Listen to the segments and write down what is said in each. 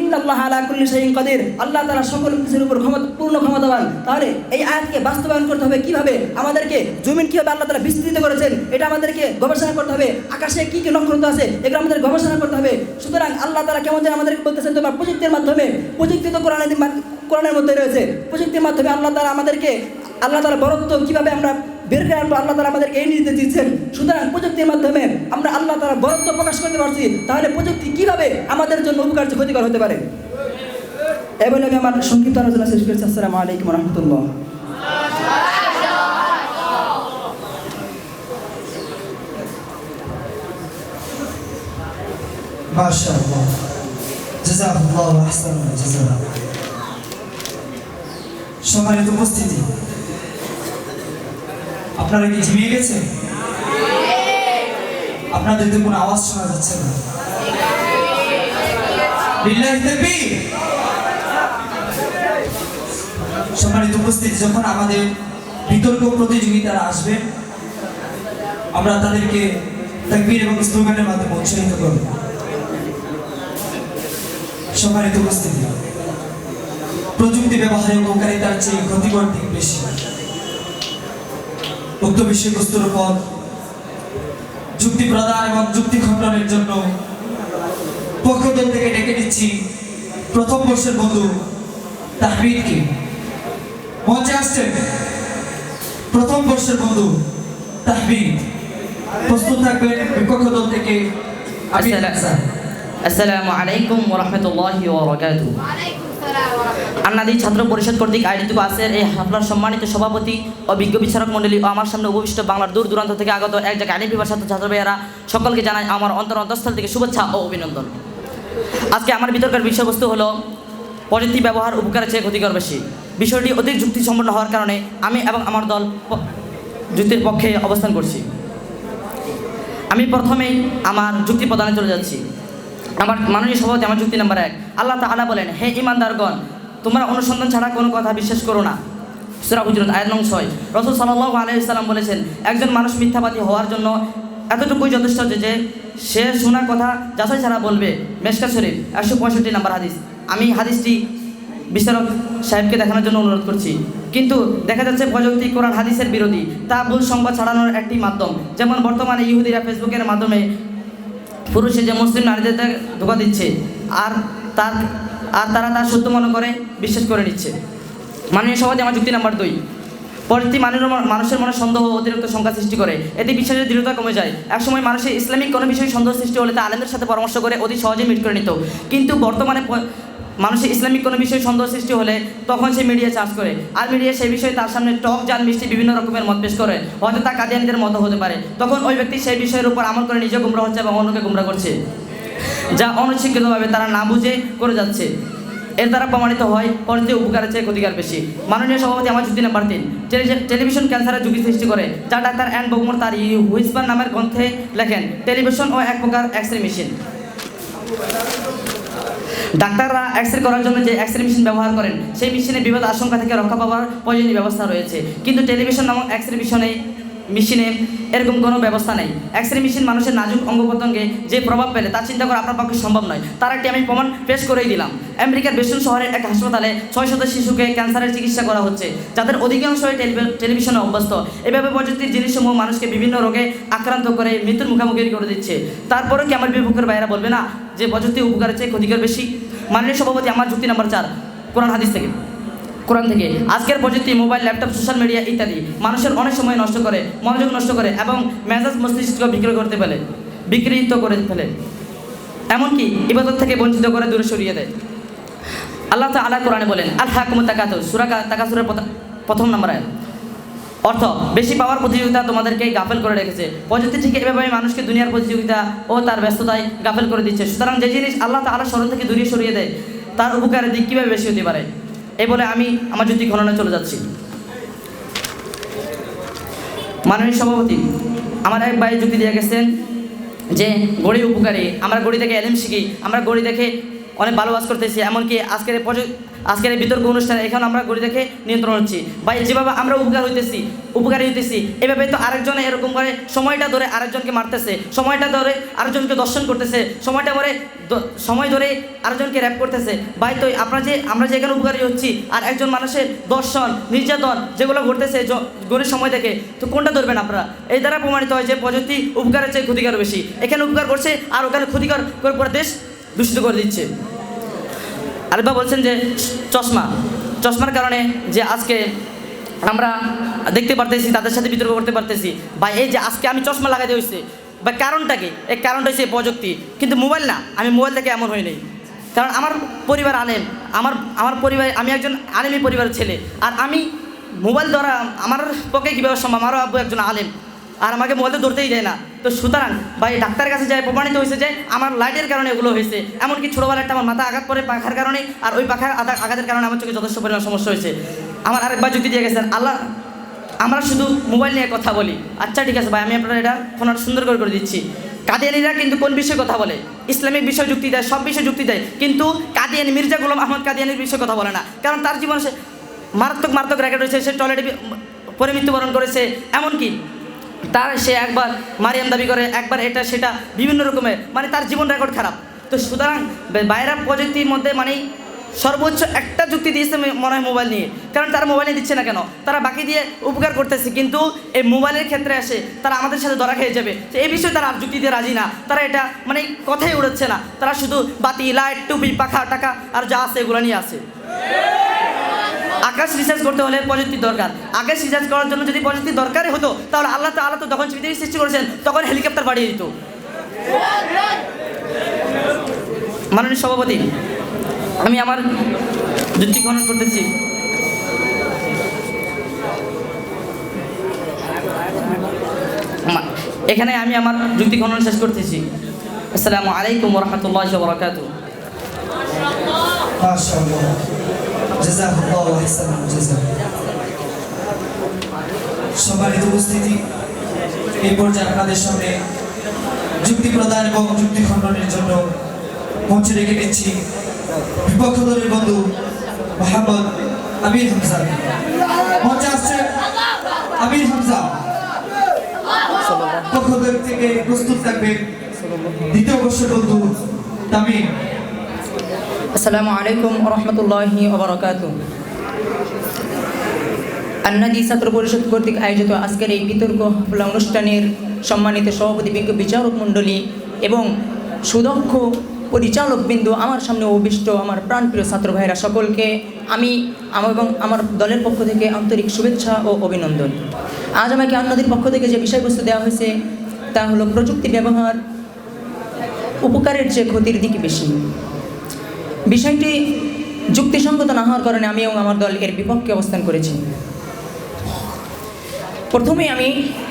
ইন্নাল্লাহা আলা কুল্লি শাইইন কাদির, আল্লাহ তাআলা সকল কিছুর উপর পূর্ণ ক্ষমতাবান। তাহলে এই আয়াতকে বাস্তবায়ন করতে হবে কিভাবে, আমাদেরকে জমিন কিভাবে আল্লাহ তাআলা বিস্তৃত করেছেন এটা আমাদেরকে গবেষণা করতে হবে, আকাশে কি কি নক্ষত্র আছে এগুলো আমাদের গবেষণা করতে হবে। সুতরাং আল্লাহ তাআলা কেমন যেন আমাদেরকে বলতেছেন তোমার প্রযুক্তির মাধ্যমে, প্রযুক্তি তো কোরআনের মধ্যে রয়েছে, প্রযুক্তির মাধ্যমে আল্লাহ তাআলা বরত্ব কিভাবে আমরা বের করে আনবো, আল্লাহ তাআলা আমাদেরকে এই নির্দেশ দিচ্ছেন। সুতরাং প্রযুক্তির মাধ্যমে আমরা আল্লাহ তাআলা বরত্ব প্রকাশ করতে পারছি, তাহলে প্রযুক্তি কিভাবে আমাদের জন্য উপকার ক্ষতিকর হতে পারে। এই বলে আমি আমার সংক্ষিপ্ত আলোচনা শেষ করছি। আসসালামু আলাইকুম ওয়া রাহমাতুল্লাহ। মাশাআল্লাহ, জাযাকাল্লাহু আহসানাল জাযা। সম্মানিত উপস্থিতি, আপনারা কি ঝিমিয়ে গেছেন? আপনাদের তো কোনো আওয়াজ শোনা যাচ্ছে না। লিল্লাহি তাকবীর। সম্মানিত উপস্থিতি, যখন আমাদের বিতর্ক প্রতিযোগিতারা আসবে আমরা তাদেরকে তাকবীর এবং স্লোগানের মাধ্যমে উৎসাহিত করব। সম্মানিত উপস্থিতি, প্রযুক্তি ব্যবহারে উপকারিতার চেয়ে ক্ষতিকর দিক বেশি। উক্ত বিষয়বস্তুর উপর যুক্তি প্রদান এবং যুক্তি খণ্ডনের জন্য পক্ষদল থেকে ডেকে নিচ্ছি প্রথম বর্ষের বন্ধু তাহমিদকে। মঞ্চে আসছেন প্রথম বর্ষের বন্ধু তাহমিদ। প্রস্তুত থাকবেন বিপক্ষ দল থেকে আসসালামু আলাইকুম ওয়া রাহমাতুল্লাহি ওয়া বারাকাতুহু। আন্নাদি ছাত্র পরিষদ কর্তৃক আয়োজিত আজকের এই হাফলার সম্মানিত সভাপতি ও বিজ্ঞ বিচারক মণ্ডলী ও আমার সামনে উপবিষ্ট বাংলার দূর দূরান্ত থেকে আগত এক জায়গায় আলিম বিভাগ ছাত্র ভাইয়েরা সকলকে জানাই আমার অন্তঃস্থল থেকে শুভেচ্ছা ও অভিনন্দন। আজকে আমার বিতর্কের বিষয়বস্তু হলো প্রযুক্তি ব্যবহার উপকারের চেয়ে ক্ষতিকর বেশি। বিষয়টি অধিক যুক্তিসম্পন্ন হওয়ার কারণে আমি এবং আমার দল যুক্তির পক্ষে অবস্থান করছি। আমি প্রথমেই আমার যুক্তি প্রদানে চলে যাচ্ছি। আমার মাননীয় সভাপতি, আমার যুক্তি নাম্বার 1, আল্লাহ তাআলা বলেন, হে ঈমানদারগণ, তোমরা অনুসন্ধান ছাড়া কোনো কথা বিশ্বাস করো না। সূরা হুজুরাত আয়াত নং 6। রাসূল সাল্লাল্লাহু আলাইহি ওয়াসাল্লাম বলেছেন, একজন মানুষ মিথ্যাবাদী হওয়ার জন্য এতটুকুই যথেষ্ট যে সে শোনা কথা যাচাই ছাড়া বলবে। মেশকাত শরীফ 165 নম্বর হাদিস। আমি হাদিসটি বিচারক সাহেবকে দেখানোর জন্য অনুরোধ করছি। কিন্তু দেখা যাচ্ছে প্রযুক্তি কোরআন হাদিসের বিরোধী, তা ভুল সংবাদ ছড়ানোর একটি মাধ্যম। যেমন বর্তমানে ইহুদিরা ফেসবুকের মাধ্যমে পুরুষে যে মুসলিম নারীদের ধোঁকা দিচ্ছে আর তারা তার সত্য মনে করে বিশ্বাস করে নিচ্ছে। মাননীয় সভাপতি, আমার যুক্তি নাম্বার 2, প্রযুক্তি মানুষের মনে সন্দেহ ও অতিরিক্ত সংখ্যা সৃষ্টি করে, এতে বিশ্বাসের দৃঢ়তা কমে যায়। একসময় মানুষের ইসলামিক কোনো বিষয়ে সন্দেহ সৃষ্টি হলে তা আলেমদের সাথে পরামর্শ করে অতি সহজেই মিট করে নিত। কিন্তু বর্তমানে মানুষের ইসলামিক কোনো বিষয়ে সন্দেহ সৃষ্টি হলে তখন সে মিডিয়া চার্জ করে, আর মিডিয়া সেই বিষয়ে তার সামনে টক জাল মিষ্টি বিভিন্ন রকমের মত পেশ করে, হয়তো তা কাদিয়ানীদের মতো হতে পারে। তখন ওই ব্যক্তি সেই বিষয়ের উপর আমল করে নিজে গুমরা হচ্ছে এবং অন্যকে গুমরা করছে, যা অনশিক্ষিতভাবে তারা না বুঝে করে যাচ্ছে। এর দ্বারা প্রমাণিত হয় প্রযুক্তি উপকারের চেয়ে ক্ষতিকার বেশি। মাননীয় সভাপতি, আমার যুক্তি নাম্বার 3, টেলিভিশন ক্যান্সারের ঝুঁকি সৃষ্টি করে, যা ডাক্তার অ্যান্ড বগমোর তার হুইসপার নামের গ্রন্থে লেখেন। টেলিভিশন ও এক প্রকার এক্স রে মেশিন। ডাক্তাররা এক্স রে করার জন্য যে এক্স রে মেশিন ব্যবহার করেন, সেই মেশিনে বিপদ আশঙ্কা থেকে রক্ষা পাওয়ার প্রয়োজনীয় ব্যবস্থা রয়েছে। কিন্তু টেলিভিশন নামক এক্স রে মেশিনে এরকম কোনো ব্যবস্থা নেই। এক্স রে মেশিন মানুষের নাজুক অঙ্গ প্রত্যঙ্গে যে প্রভাব ফেলে তা চিন্তা করা আপনার পক্ষে সম্ভব নয়। তার একটি আমি প্রমাণ পেশ করেই দিলাম। আমেরিকার বেস্টন শহরের এক হাসপাতালে 600 শিশুকে ক্যান্সারের চিকিৎসা করা হচ্ছে, যাদের অধিকাংশই টেলিভিশনে অভ্যস্ত। এভাবে প্রযুক্তির জিনিসসমূহ মানুষকে বিভিন্ন রোগে আক্রান্ত করে মৃত্যুর মুখোমুখি করে দিচ্ছে। তারপরেও কি আমার বিপক্ষের বাইরা বলবে না যে প্রযুক্তি উপকারের চেয়ে ক্ষতিকর বেশি? মাননীয় সভাপতি, আমার যুক্তি নাম্বার 4, কোরআন থেকে আজকের প্রযুক্তি, মোবাইল, ল্যাপটপ, সোশ্যাল মিডিয়া ইত্যাদি মানুষের অনেক সময় নষ্ট করে, মনোযোগ নষ্ট করে এবং মেজাজ মস্তিষ্ক বিকৃত করে ফেলে, এমনকি ইবাদত থেকে বঞ্চিত করে দূরে সরিয়ে দেয়। আল্লাহ তাআলা কোরআনে বলেন, আলহাকুমুত তাকাসুর, সূরা তাকাসুরের 1 নম্বর আয়াত। অর্থ, বেশি পাওয়ার প্রতিযোগিতা তোমাদেরকে গাফেল করে রেখেছে। প্রযুক্তি ঠিক এভাবে মানুষকে দুনিয়ার প্রতিযোগিতা ও তার ব্যস্ততায় গাফেল করে দিচ্ছে। সুতরাং যে জিনিস আল্লাহ তাআলা স্মরণ থেকে দূরে সরিয়ে দেয়, তার উপকারের দিক কীভাবে বেশি হতে পারে? এই বলে আমি আমার যুক্তি খণ্ডনে চলে যাচ্ছি। মাননীয় সভাপতি, আমার এক ভাই যুক্তি দিয়ে গেছেন যে ঘড়ি উপকারী, আমরা ঘড়ি দেখে এলিম শিখি, আমরা ঘড়ি দেখে অনেক ভালো কাজ করতেছি, এমনকি আজকের এই বিতর্ক অনুষ্ঠানে এখানে আমরা গড়ি দেখে নিয়ন্ত্রণ হচ্ছি। ভাই যেভাবে আমরা উপকারী হইতেছি, এভাবে তো আরেকজনে এরকম করে সময়টা ধরে আরেকজনকে মারতেছে, সময়টা ধরে আরেকজনকে দর্শন করতেছে, সময় ধরে আরেকজনকে র্যাপ করতেছে। ভাই তো আমরা যে এখানে উপকারী হচ্ছি আর একজন মানুষের দর্শন নির্যাতন যেগুলো ঘটতেছে গরিব সময় থেকে, তো কোনটা ধরবেন আপনারা? এই দ্বারা প্রমাণিত হয় যে প্রযুক্তি উপকারের চেয়ে ক্ষতিকর বেশি। এখানে উপকার করছে আর ওখানে ক্ষতিকর করে পুরো দেশ দূষিত করে দিচ্ছে। আরেকবার বলছেন যে চশমার কারণে যে আজকে আমরা দেখতে পারতেছি, তাদের সাথে বিতর্ক করতে পারতেছি। ভাই এই যে আজকে আমি চশমা লাগাতে হয়েছে, বা কারণটা কি? এই কারণটা হচ্ছে প্রযুক্তি, কিন্তু মোবাইল না। আমি মোবাইল থেকে এমন হই নাই, কারণ আমার পরিবার আলেম, আমার পরিবার, আমি একজন আলেমী পরিবারের ছেলে। আর আমি মোবাইল দ্বারা আমার পক্ষে কীভাবে সম্ভব? আমারও আব্বু একজন আলেম, আর আমাকে মোবাইল তো ধরতেই দেয় না। তো সুতরাং ভাই ডাক্তারের কাছে যায়, প্রমাণিত হয়েছে যে আমার লাইটের কারণে এগুলো হয়েছে। এমনকি ছোটোবেলা একটা আমার মাথা আঘাত পড়ে পাখার কারণে, আর ওই পাখার আঘাতের কারণে আমার চোখে যথেষ্ট পরিমাণ সমস্যা হয়েছে। আমার আরেকবার যুক্তি দিয়ে গেছেন, আমরা শুধু মোবাইল নিয়ে কথা বলি। আচ্ছা ঠিক আছে ভাই, আমি আপনার এটা ফোনটা সুন্দর করে দিচ্ছি। কাদিয়ানিরা কিন্তু কোন বিষয়ে কথা বলে? ইসলামিক বিষয় যুক্তি দেয়, সব বিষয়ে যুক্তি দেয়, কিন্তু কাদিয়ানি মির্জা গোলাম আহমদ কাদিয়ানির বিষয়ে কথা বলে না। কারণ তার জীবনে সে মারাত্মক র্যাকেট হয়েছে, সে টয়লেটে পরে মৃত্যুবরণ করেছে। এমনকি সে একবার মারিয়াম দাবি করে, একবার এটা সেটা বিভিন্ন রকমের, মানে তার জীবন রেকর্ড খারাপ। তো সুতরাং বাইরের প্রযুক্তির মধ্যে মানে সর্বোচ্চ একটা যুক্তি দিয়েছে মনে হয় মোবাইল নিয়ে। কারণ তারা মোবাইলে দিচ্ছে না কেন? তারা বাকি দিয়ে উপকার করতেছে, কিন্তু এই মোবাইলের ক্ষেত্রে আসে তারা আমাদের সাথে ধরা খেয়ে যাবে। তো এই বিষয়ে তারা আর যুক্তি দিয়ে রাজি না, তারা এটা মানে কথাই উড়াচ্ছে না। তারা শুধু বাতি, লাইট, টুপি, পাখা, টাকা আর যা আছে এগুলো নিয়ে আসে। আকাশ রিসার্চ করতে হলে প্রযুক্তি দরকার। আকাশ রিসার্চ করার জন্য যদি প্রযুক্তি দরকারই হতো, তাহলে আল্লাহ তাআলা তো যখন পৃথিবী সৃষ্টি করেছেন তখন হেলিকপ্টার পাঠিয়ে দিত। মাননীয় সভাপতি, আমি আমার যুক্তি খনন করতেছি। এখানে আমি আমার যুক্তি খনন শেষ করতেছি। আসসালামু আলাইকুম ওয়া রাহমাতুল্লাহি ওয়া বারাকাতুহু। মাশাআল্লাহ, জাযাকাল্লাহু আহসানাল জাযা। সম্মানিত উপস্থিতি, এই পর্যায়ে আপনাদের সামনে যুক্তি প্রদান এবং যুক্তি খণ্ডনের জন্য মঞ্চে রেখে দিচ্ছি বিপক্ষ দলের বন্ধু মোহাম্মদ আমির হামজা। মঞ্চে আসছে আমির হামজা, পক্ষ দল থেকে প্রস্তুত থাকবেন দ্বিতীয় বর্ষের বন্ধু তামিম। আসসালামু আলাইকুম ওয়া রাহমাতুল্লাহি ওয়া বারাকাতুহু। আন্নাদি ছাত্র পরিষদ কর্তৃক আয়োজিত আজকের এই বিতর্ক অনুষ্ঠানের সম্মানিত সভাপতি, বিজ্ঞ বিচারক মণ্ডলী এবং সুদক্ষ পরিচালকবৃন্দ, আমার সামনে অভিষ্ট আমার প্রাণপ্রিয় ছাত্র ভাইয়েরা, সকলকে আমি এবং আমার দলের পক্ষ থেকে আন্তরিক শুভেচ্ছা ও অভিনন্দন। আজ আমাকে আন্নাদির পক্ষ থেকে যে বিষয়বস্তু দেওয়া হয়েছে তা হলো প্রযুক্তি ব্যবহার উপকারের চেয়ে ক্ষতির দিকে বেশি। বিষয়টি যুক্তিসঙ্গত না হওয়ার কারণে আমি এবং আমার দল এর বিপক্ষে অবস্থান করেছি। প্রথমে আমি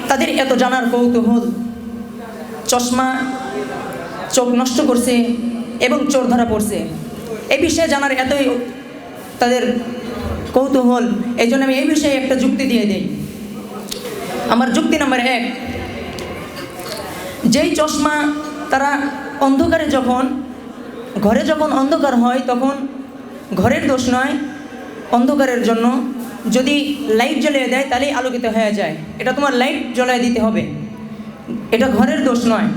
তাদের এত জানার কৌতূহল, চশমা চোখ নষ্ট করছে এবং চোর ধরা পড়ছে, এই বিষয়ে জানার এতই তাদের কৌতূহল, এই জন্য আমি এই বিষয়ে একটা যুক্তি দিয়ে দিই। আমার যুক্তি নাম্বার 1, যেই চশমা তারা অন্ধকারে ঘরে যখন অন্ধকার হয় তখন ঘরের দোষ নয়, অন্ধকারের জন্য যদি লাইট জ্বালিয়ে দেয় তাহলেই আলোকিত হয়ে যায়, এটা তোমার লাইট জ্বালিয়ে দিতে হবে, এটা ঘরের দোষ নয়।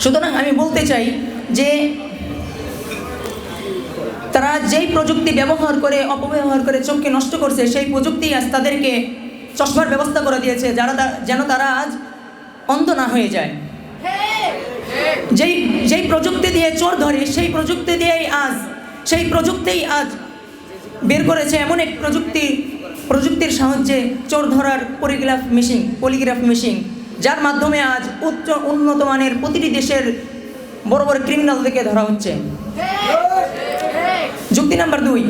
সুতরাং আমি বলতে চাই যে তারা যেই প্রযুক্তি ব্যবহার করে অপব্যবহার করে চোখকে নষ্ট করছে, সেই প্রযুক্তি আজ তাদেরকে চশমার ব্যবস্থা করে দিয়েছে যেন তারা আজ অন্ধ না হয়ে যায়। যেই প্রযুক্তি দিয়ে চোর ধরে সেই প্রযুক্তিই আজ বের করেছে এমন এক প্রযুক্তির সাহায্যে চোর ধরার পলিগ্রাফ মেশিন, যার মাধ্যমে আজ উন্নত মানের প্রতিটি দেশের বড় বড় ক্রিমিনালদেরকে ধরা হচ্ছে। যুক্তি নাম্বার 2,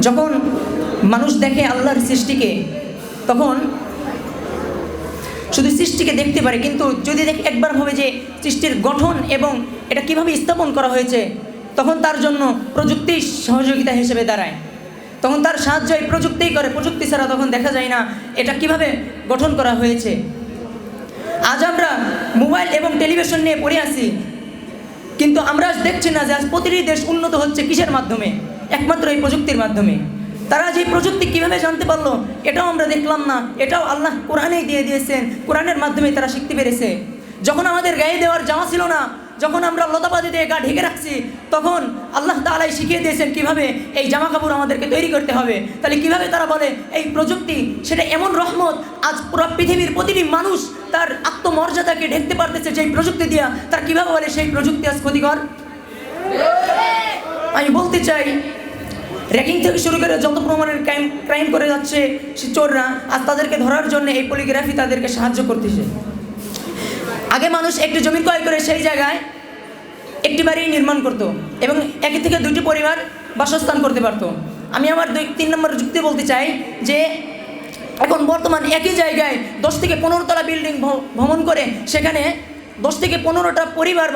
যখন মানুষ দেখে আল্লাহর সৃষ্টিকে, তখন শুধু সৃষ্টিকে দেখতে পারে, কিন্তু যদি একবার ভাবে যে সৃষ্টির গঠন এবং এটা কিভাবে স্থাপন করা হয়েছে, তখন তার জন্য প্রযুক্তি সহযোগিতা হিসেবে দাঁড়ায়, তখন তার সাহায্য এই প্রযুক্তিই করে। প্রযুক্তি ছাড়া তখন দেখা যায় না এটা কিভাবে গঠন করা হয়েছে। আজ আমরা মোবাইল এবং টেলিভিশন নিয়ে পড়ে আছি, কিন্তু আমরা আজ দেখছি না যে আজ প্রতিটি দেশ উন্নত হচ্ছে কিসের মাধ্যমে? একমাত্র এই প্রযুক্তির মাধ্যমে। তারা যে প্রযুক্তি কিভাবে জানতে পারলো এটাও আমরা দেখলাম না, এটাও আল্লাহ কোরআনেই দিয়ে দিয়েছেন, কোরআনের মাধ্যমে তারা শিখতে পেরেছে। যখন আমাদের গায়ে দেওয়ার জামা ছিল না, যখন আমরা লতাপাতি দিয়ে গা ঢেকে রাখছি, তখন আল্লাহ তাআলাই শিখিয়ে দিয়েছেন কিভাবে এই জামা কাপড় আমাদেরকে তৈরি করতে হবে। তাহলে কিভাবে তারা বলে এই প্রযুক্তি, সেটা এমন রহমত, আজ পুরো পৃথিবীর প্রতিটি মানুষ তার আত্মমর্যাদাকে ঢেকতে পারতেছে যেই প্রযুক্তি দিয়া, তার কিভাবে বলে সেই প্রযুক্তি আজ ক্ষতিকর? আমি বলতে চাই, র্যাগিং থেকে শুরু করে যত প্রমাণের ক্রাইম করে যাচ্ছে সে চোররা, আজ তাদেরকে ধরার জন্য এই পলিগ্রাফি তাদেরকে সাহায্য করতেছে। আগে মানুষ একটি জমি ক্রয় করে সেই জায়গায় একটি বাড়ি নির্মাণ করত এবং একই থেকে দুটি পরিবার বাসস্থান করতে পারত। আমি আমার 2-3 নম্বর যুক্তি বলতে চাই যে এখন বর্তমান একই জায়গায় 10 থেকে 15 তলা বিল্ডিং ভ্রমণ করে সেখানে 10 থেকে 15টা পরিবার